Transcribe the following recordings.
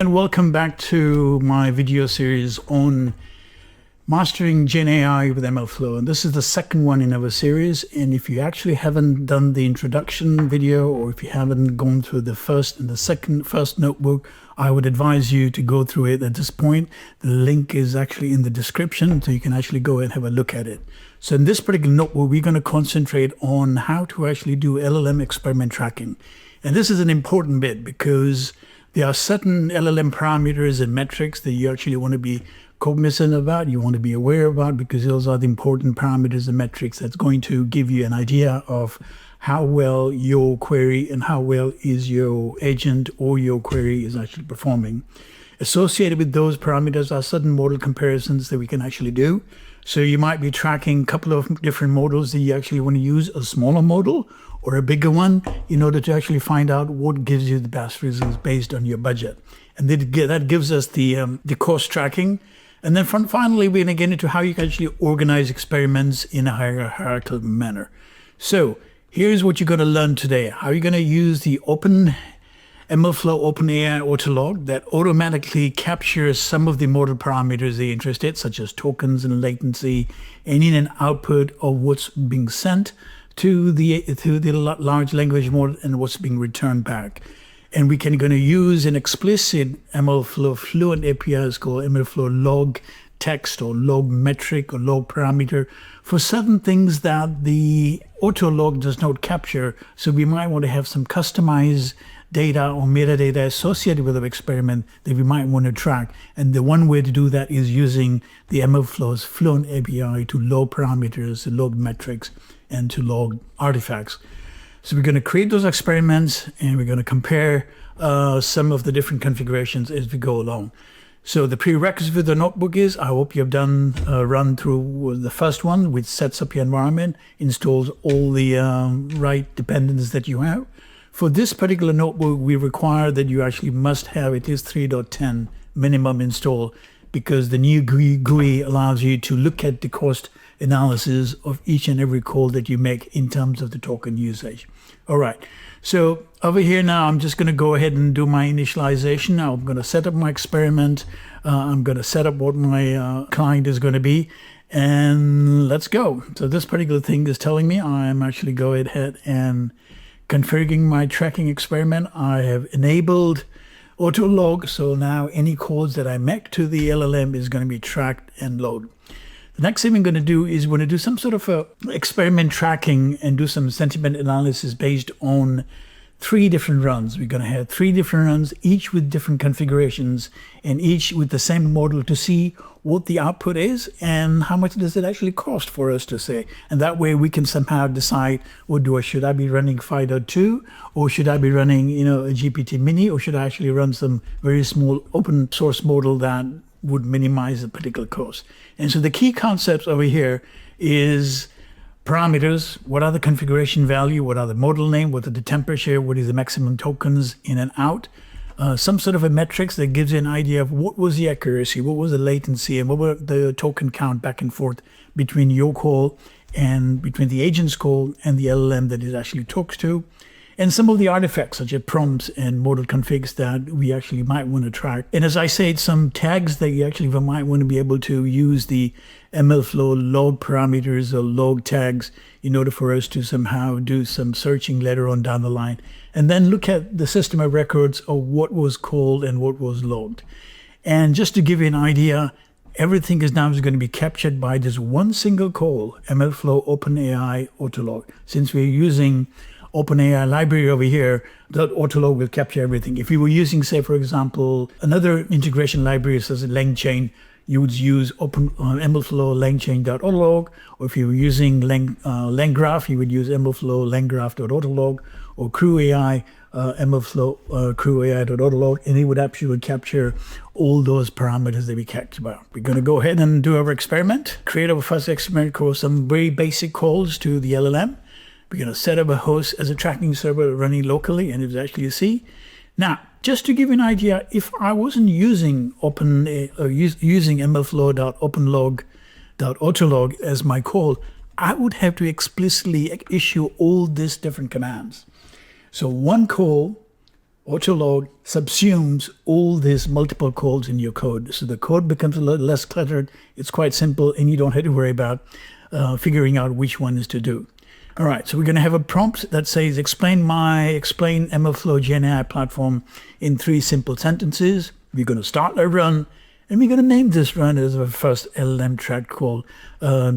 And welcome back to my video series on mastering Gen AI with MLflow. And this is the second one in our series. And if you actually haven't done the introduction video, or if you haven't gone through the first and the first notebook, I would advise you to go through it at this point. The link is actually in the description, so you can actually go and have a look at it. So in this particular notebook, we're going to concentrate on how to actually do LLM experiment tracking. And this is an important bit because there are certain LLM parameters and metrics that you actually want to be cognizant about, you want to be aware about, because those are the important parameters and metrics that's going to give you an idea of how well your query and how well is your agent or your query is actually performing. Associated with those parameters are certain model comparisons that we can actually do. So you might be tracking a couple of different models that you actually want to use, a smaller model or a bigger one, in order to actually find out what gives you the best results based on your budget. And that gives us the cost tracking. And then finally, we're going to get into how you can actually organize experiments in a hierarchical manner. So here's what you're going to learn today. How you're going to use the MLflow OpenAI AutoLog that automatically captures some of the model parameters they're interested in, such as tokens and latency, and in an output of what's being sent to the large language model and what's being returned back. And we can going to use an explicit MLflow fluent API called MLflow log text or log metric or log parameter for certain things that the AutoLog does not capture. So we might want to have some customized data or metadata associated with our experiment that we might want to track. And the one way to do that is using the MLflow's fluent API to log parameters, to log metrics, and to log artifacts. So we're going to create those experiments and we're going to compare some of the different configurations as we go along. So the prerequisite for the notebook is, I hope you've done run through the first one, which sets up your environment, installs all the right dependencies that you have. For this particular notebook, we require that you actually must have at least 3.10 minimum install, because the new GUI allows you to look at the cost analysis of each and every call that you make in terms of the token usage. All right, so over here now, I'm just going to go ahead and do my initialization. Now I'm going to set up my experiment. I'm going to set up what my client is going to be, and let's go. So this particular thing is telling me I'm actually going ahead and configuring my tracking experiment. I have enabled AutoLog, so now any calls that I make to the LLM is going to be tracked and loaded. The next thing we're going to do is we're going to do some sort of a experiment tracking and do some sentiment analysis based on 3 different runs. We're going to have 3 different runs, each with different configurations and each with the same model, to see what the output is and how much does it actually cost for us to say. And that way we can somehow decide, should I be running 5.2 or should I be running, a GPT mini, or should I actually run some very small open source model that would minimize the particular cost. And so the key concepts over here is parameters. What are the configuration value? What are the model name? What are the temperature? What is the maximum tokens in and out? Some sort of a metrics that gives you an idea of what was the accuracy, what was the latency, and what were the token count back and forth between your call and between the agent's call and the LLM that it actually talks to. And some of the artifacts, such as prompts and model configs, that we actually might want to track. And as I said, some tags that you actually might want to be able to use the MLflow log parameters or log tags in order for us to somehow do some searching later on down the line. And then look at the system of records of what was called and what was logged. And just to give you an idea, everything is now going to be captured by this one single call, MLflow OpenAI AutoLog. Since we're using OpenAI library over here, that AutoLog will capture everything. If you were using, say, for example, another integration library such as LangChain, you would use MLflow langchain.autolog, or if you were using LangGraph, you would use MLflow langgraph.autolog, or CrewAI, MLflow CrewAI.autolog, and it would actually capture all those parameters that we talked about. We're going to go ahead and do our experiment, create our first experiment, call some very basic calls to the LLM. We're going to set up a host as a tracking server running locally, and it's actually a C. Now, just to give you an idea, if I wasn't using using mlflow.openlog.autolog as my call, I would have to explicitly issue all these different commands. So one call AutoLog subsumes all these multiple calls in your code. So the code becomes a little less cluttered. It's quite simple, and you don't have to worry about figuring out which one is to do. All right, so we're going to have a prompt that says, explain MLflow GenAI platform in 3 simple sentences. We're going to start a run, and we're going to name this run as our first LLM track call,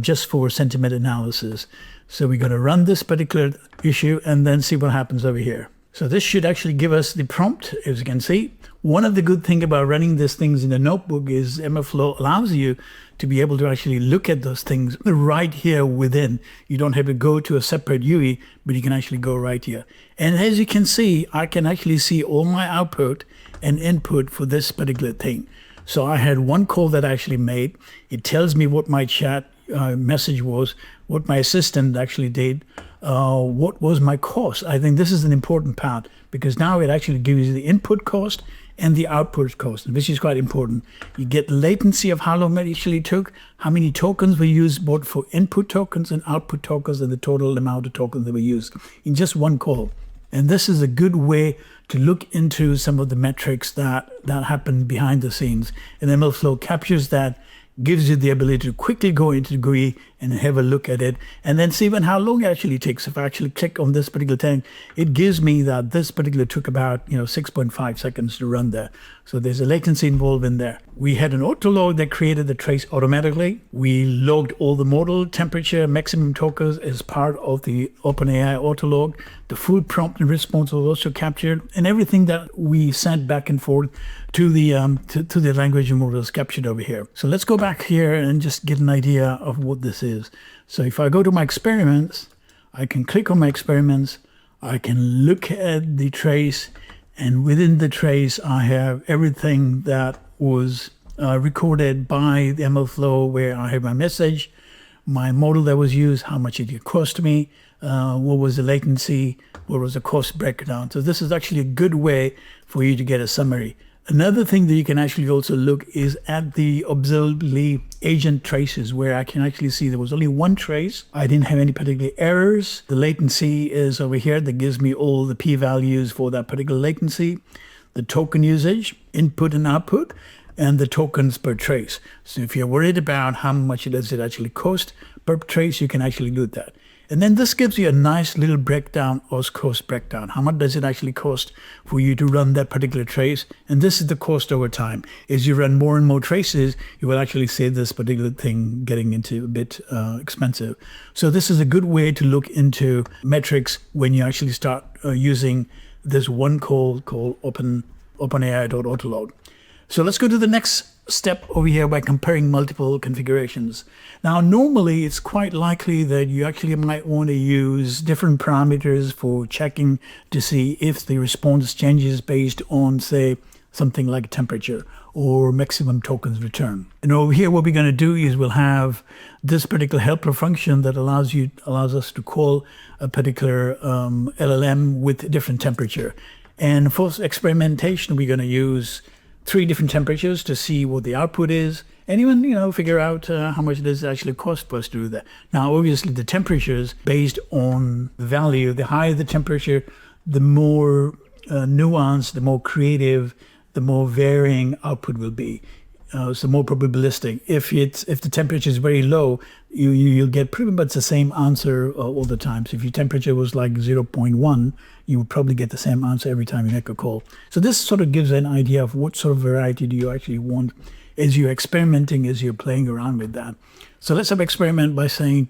just for sentiment analysis. So we're going to run this particular issue and then see what happens over here. So this should actually give us the prompt, as you can see. One of the good things about running these things in a notebook is MLflow allows you to be able to actually look at those things right here within. You don't have to go to a separate UI, but you can actually go right here. And as you can see, I can actually see all my output and input for this particular thing. So I had one call that I actually made. It tells me what my chat message was, what my assistant actually did, what was my cost. I think this is an important part because now it actually gives you the input cost and the output cost, which is quite important. You get latency of how long it actually took, how many tokens were used both for input tokens and output tokens, and the total amount of tokens that were used in just one call. And this is a good way to look into some of the metrics that happen behind the scenes. And MLflow captures that, gives you the ability to quickly go into the GUI and have a look at it, and then see even how long it actually takes. If I actually click on this particular thing, it gives me that this particular took about 6.5 seconds to run there. So there's a latency involved in there. We had an AutoLog that created the trace automatically. We logged all the model, temperature, maximum tokens as part of the OpenAI AutoLog. The full prompt and response was also captured, and everything that we sent back and forth to the language model is captured over here. So let's go back here and just get an idea of what this is. So if I go to my experiments, I can click on my experiments, I can look at the trace, and within the trace I have everything that was recorded by the MLflow, where I have my message, my model that was used, how much it cost me, what was the latency, what was the cost breakdown. So this is actually a good way for you to get a summary. Another thing that you can actually also look is at the observably agent traces, where I can actually see there was only one trace. I didn't have any particular errors. The latency is over here that gives me all the p-values for that particular latency, the token usage, input and output, and the tokens per trace. So if you're worried about how much does it actually cost per trace, you can actually do that. And then this gives you a nice little breakdown or cost breakdown. How much does it actually cost for you to run that particular trace? And this is the cost over time. As you run more and more traces, you will actually see this particular thing getting into a bit expensive. So this is a good way to look into metrics when you actually start using this one call called OpenAI.autolog. So let's go to the next step over here by comparing multiple configurations. Now, normally it's quite likely that you actually might want to use different parameters for checking to see if the response changes based on, say, something like temperature or maximum tokens return. And over here, what we're going to do is we'll have this particular helper function that allows us to call a particular LLM with different temperature. And for experimentation, we're going to use 3 different temperatures to see what the output is, and even figure out how much does it actually cost for us to do that. Now, obviously, the temperatures based on the value, the higher the temperature, the more nuanced, the more creative, the more varying output will be. So more probabilistic. If the temperature is very low, you'll get pretty much the same answer all the time. So if your temperature was like 0.1, you would probably get the same answer every time you make a call. So this sort of gives an idea of what sort of variety do you actually want as you're experimenting, as you're playing around with that. So let's have an experiment by saying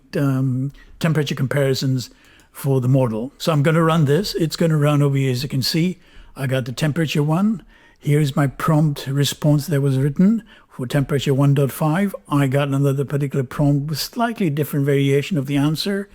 temperature comparisons for the model. So I'm going to run this. It's going to run over here. As you can see, I got the temperature one. Here's my prompt response that was written for temperature 1.5. I got another particular prompt with slightly different variation of the answer.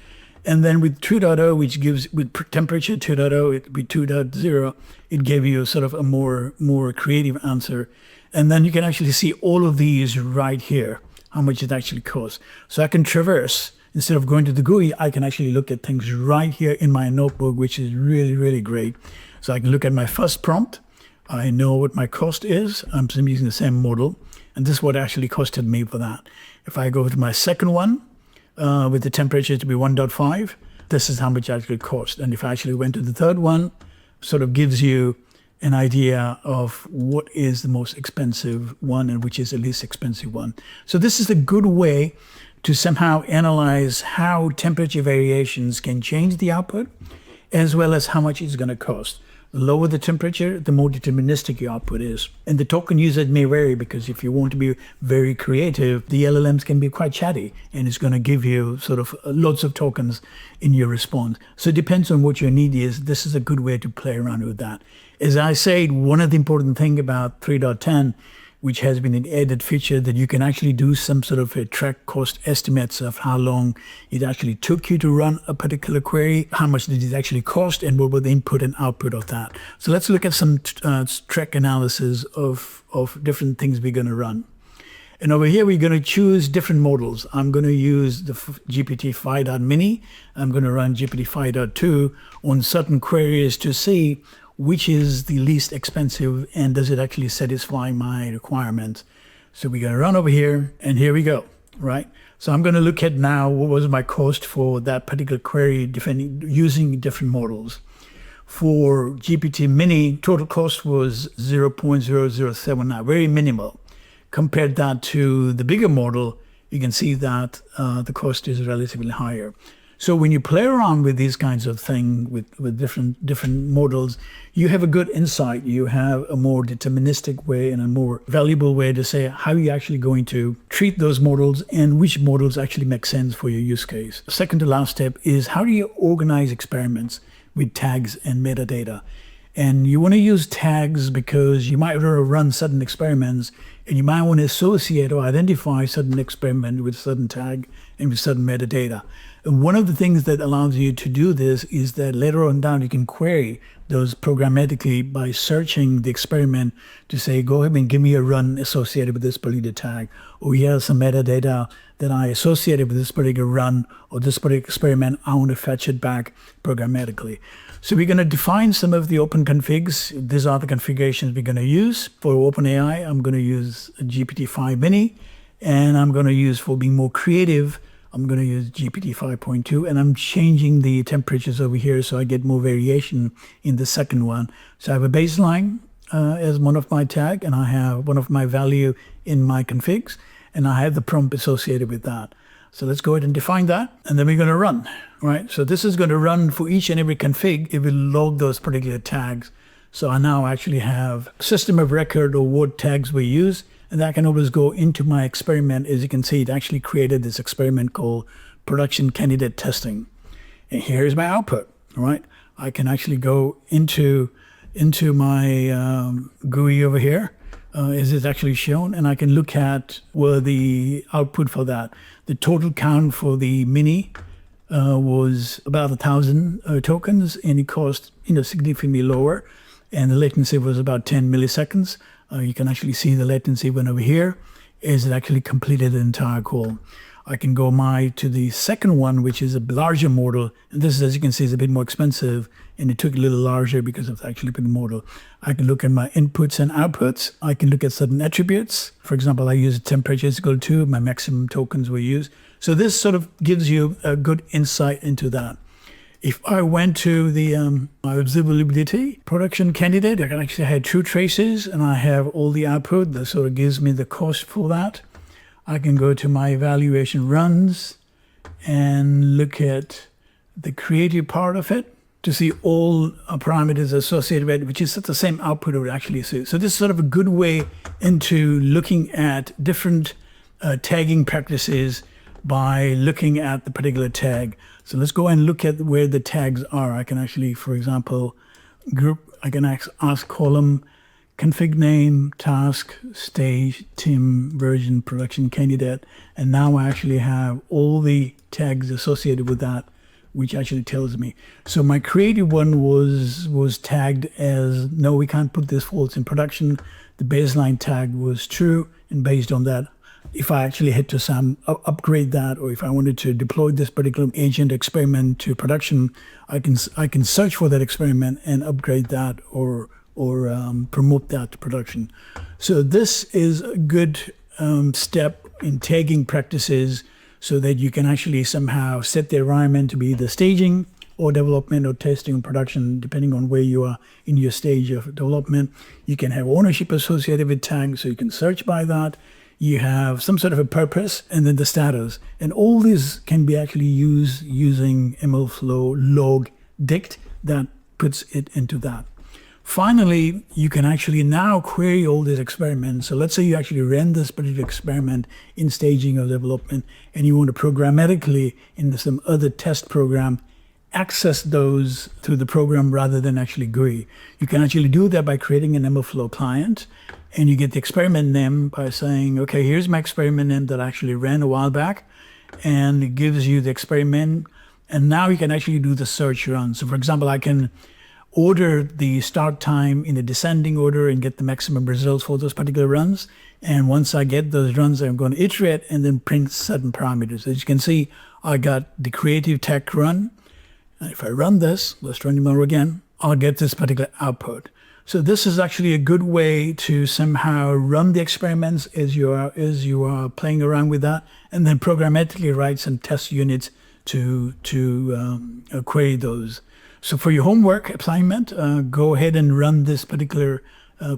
And then with 2.0, which gives, with temperature 2.0, it be 2.0, it gave you sort of a more creative answer. And then you can actually see all of these right here, how much it actually costs. So I can traverse. Instead of going to the GUI, I can actually look at things right here in my notebook, which is really, really great. So I can look at my first prompt. I know what my cost is. I'm using the same model. And this is what actually costed me for that. If I go to my second one, with the temperature to be 1.5, this is how much it actually cost. And if I actually went to the third one, sort of gives you an idea of what is the most expensive one and which is the least expensive one. So this is a good way to somehow analyze how temperature variations can change the output, as well as how much it's going to cost. The lower the temperature, the more deterministic your output is. And the token usage may vary, because if you want to be very creative, the LLMs can be quite chatty, and it's going to give you sort of lots of tokens in your response. So it depends on what your need is. This is a good way to play around with that. As I said, one of the important things about 3.10, which has been an added feature, that you can actually do some sort of a track cost estimates of how long it actually took you to run a particular query, how much did it actually cost, and what were the input and output of that. So let's look at some track analysis of different things we're going to run. And over here, we're going to choose different models. I'm going to use the GPT-5.mini. I'm going to run GPT-5.2 on certain queries to see which is the least expensive and does it actually satisfy my requirements. So we're going to run over here, and here we go, right? So I'm going to look at now what was my cost for that particular query using different models. For GPT Mini, total cost was 0.0079, very minimal. Compared that to the bigger model, you can see that the cost is relatively higher. So when you play around with these kinds of things with different models, you have a good insight. You have a more deterministic way and a more valuable way to say how you're actually going to treat those models and which models actually make sense for your use case. Second to last step is how do you organize experiments with tags and metadata? And you want to use tags because you might want to run certain experiments, and you might want to associate or identify certain experiment with certain tag and with certain metadata. And one of the things that allows you to do this is that later on down you can query those programmatically by searching the experiment to say, go ahead and give me a run associated with this particular tag, or here's some metadata that I associated with this particular run or this particular experiment. I want to fetch it back programmatically. So we're going to define some of the open configs. These are the configurations we're going to use. For OpenAI, I'm going to use GPT-5 Mini, and I'm going to use, for being more creative, I'm going to use GPT 5.2, and I'm changing the temperatures over here so I get more variation in the second one. So I have a baseline as one of my tag, and I have one of my value in my configs, and I have the prompt associated with that. So let's go ahead and define that, and then we're going to run, right? So this is going to run for each and every config. It will log those particular tags. So I now actually have system of record or what tags we use, and that can always go into my experiment. As you can see, it actually created this experiment called production candidate testing. And here's my output, right? I can actually go into my GUI over here, as it's actually shown, and I can look at the output for that. The total count for the mini was about 1,000 tokens, and it cost significantly lower, and the latency was about 10 milliseconds. You can actually see the latency went over here as it actually completed the entire call. I can go to the second one, which is a larger model. And this, as you can see, is a bit more expensive, and it took a little larger because of the actually big model. I can look at my inputs and outputs. I can look at certain attributes. For example, I use temperature is equal to my maximum tokens we use. So this sort of gives you a good insight into that. If I went to the my observability production candidate, I can actually have true traces, and I have all the output that sort of gives me the cost for that. I can go to my evaluation runs and look at the creative part of it to see all parameters associated with it, which is the same output it would actually see. So this is sort of a good way into looking at different tagging practices by looking at the particular tag. So let's go and look at where the tags are. I can actually, for example, I can ask column, config name, task, stage, team, version, production candidate. And now I actually have all the tags associated with that, which actually tells me. So my creative one was tagged as, no, we can't put this false in production. The baseline tag was true, and based on that, if I actually had to upgrade that, or if I wanted to deploy this particular agent experiment to production, I can search for that experiment and upgrade that or promote that to production. So this is a good step in tagging practices, so that you can actually somehow set the environment to be the staging or development or testing or production, depending on where you are in your stage of development. You can have ownership associated with tags, so you can search by that. You have some sort of a purpose, and then the status. And all this can be actually used using MLflow log dict that puts it into that. Finally, you can actually now query all these experiments. So let's say you actually ran this particular experiment in staging of development, and you want to programmatically, in some other test program, access those through the program rather than actually GUI. You can actually do that by creating an MLflow client, and you get the experiment name by saying, okay, here's my experiment name that I actually ran a while back, and it gives you the experiment. And now you can actually do the search run. So for example, I can order the start time in a descending order and get the maximum results for those particular runs. And once I get those runs, I'm going to iterate and then print certain parameters. As you can see, I got the creative tech run. And if I run this, let's run it again, I'll get this particular output. So this is actually a good way to somehow run the experiments as you are playing around with that, and then programmatically write some test units to query those. So for your homework assignment, go ahead and run this particular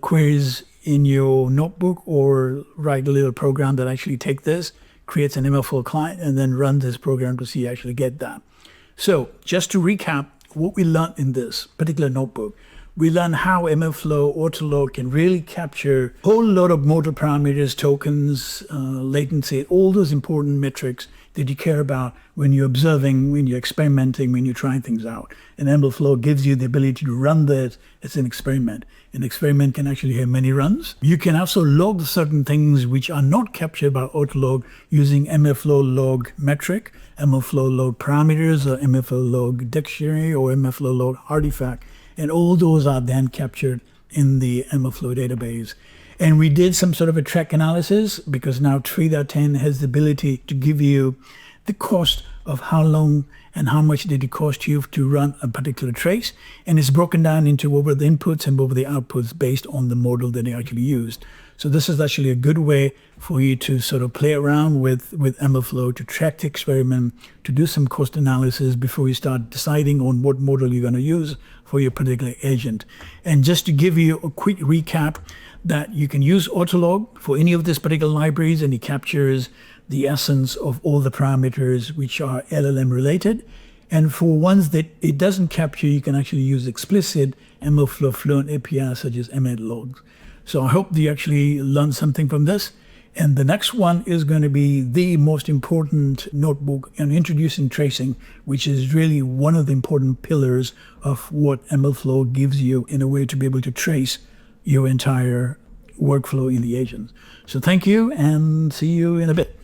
queries in your notebook, or write a little program that actually take this, creates an MLflow client, and then run this program to see you actually get that. So just to recap what we learned in this particular notebook, we learned how MLflow AutoLog can really capture a whole lot of modal parameters, tokens, latency, all those important metrics that you care about when you're observing, when you're experimenting, when you're trying things out. And MLflow gives you the ability to run this as an experiment. An experiment can actually have many runs. You can also log certain things which are not captured by AutoLog using MLflow log metric, MLflow log parameters, or MLflow log dictionary, or MLflow log artifact. And all those are then captured in the MLflow database. And we did some sort of a track analysis, because now 3.10 has the ability to give you the cost of how long and how much did it cost you to run a particular trace. And it's broken down into what were the inputs and what were the outputs based on the model that they actually used. So this is actually a good way for you to sort of play around with MLflow, to track the experiment, to do some cost analysis before you start deciding on what model you're going to use for your particular agent. And just to give you a quick recap, that you can use AutoLog for any of these particular libraries, and it captures the essence of all the parameters which are LLM related. And for ones that it doesn't capture, you can actually use explicit MLflow Fluent APIs such as MLflow. So I hope you actually learned something from this. And the next one is going to be the most important notebook on introducing tracing, which is really one of the important pillars of what MLflow gives you in a way to be able to trace your entire workflow in the agents. So thank you, and see you in a bit.